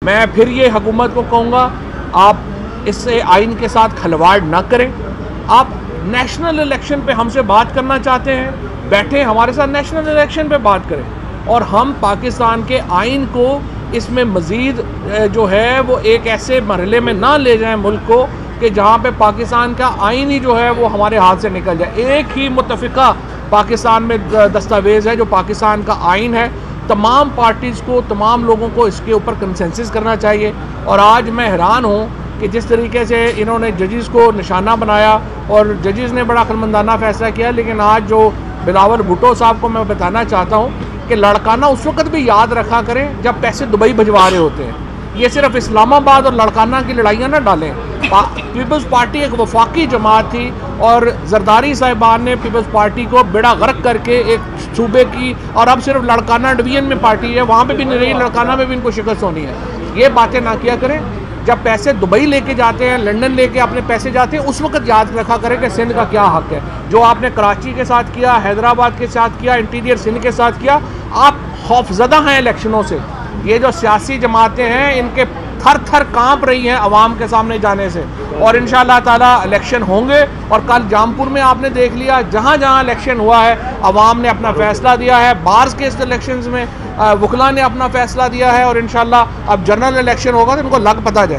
मैं फिर ये हुकूमत को कहूँगा, आप इससे आइन के साथ खिलवाड़ ना करें। आप नेशनल इलेक्शन पे हमसे बात करना चाहते हैं, बैठे हमारे साथ नेशनल इलेक्शन पे बात करें और हम पाकिस्तान के आइन को इसमें मज़ीद जो है वो एक ऐसे मरहले में ना ले जाएं मुल्क को कि जहाँ पे पाकिस्तान का आइन ही जो है वो हमारे हाथ से निकल जाए। एक ही मुत्तफ़िका पाकिस्तान में दस्तावेज़ है जो पाकिस्तान का आइन है। तमाम पार्टीज़ को, तमाम लोगों को इसके ऊपर कंसेंसस करना चाहिए। और आज मैं हैरान हूँ कि जिस तरीके से इन्होंने जजेस को निशाना बनाया और जजेस ने बड़ा अक्लमंदाना फ़ैसला किया, लेकिन आज जो बिलावल भुट्टो साहब को मैं बताना चाहता हूँ कि लड़काना उस वक्त भी याद रखा करें जब पैसे दुबई भिजवा रहे होते हैं। ये सिर्फ इस्लामाबाद और लड़काना की लड़ाइयाँ ना डालें। पीपल्स पार्टी एक वफाकी जमात थी और जरदारी साहिबान ने पीपल्स पार्टी को बेड़ा गर्क करके एक सूबे की, और अब सिर्फ लड़काना डिवीजन में पार्टी है, वहाँ पे भी नहीं रही, लड़काना में भी इनको शिकस्त होनी है। ये बातें ना किया करें। जब पैसे दुबई लेके जाते हैं, लंदन लेके अपने पैसे जाते हैं, उस वक्त याद रखा करें कि सिंध का क्या हक है। जो आपने कराची के साथ किया, हैदराबाद के साथ किया, इंटीरियर सिंध के साथ किया, आप खौफजदा हैं इलेक्शनों से। ये जो सियासी जमातें हैं इनके थर थर कांप रही हैं अवाम के सामने जाने से। और इंशाअल्लाह ताला इलेक्शन होंगे। और कल जामपुर में आपने देख लिया, जहाँ जहाँ इलेक्शन हुआ है अवाम ने अपना फैसला दिया है। बार्स के इस इलेक्शन में वकला ने अपना फैसला दिया है और इंशाअल्लाह अब जनरल इलेक्शन होगा तो इनको लग पता जाए।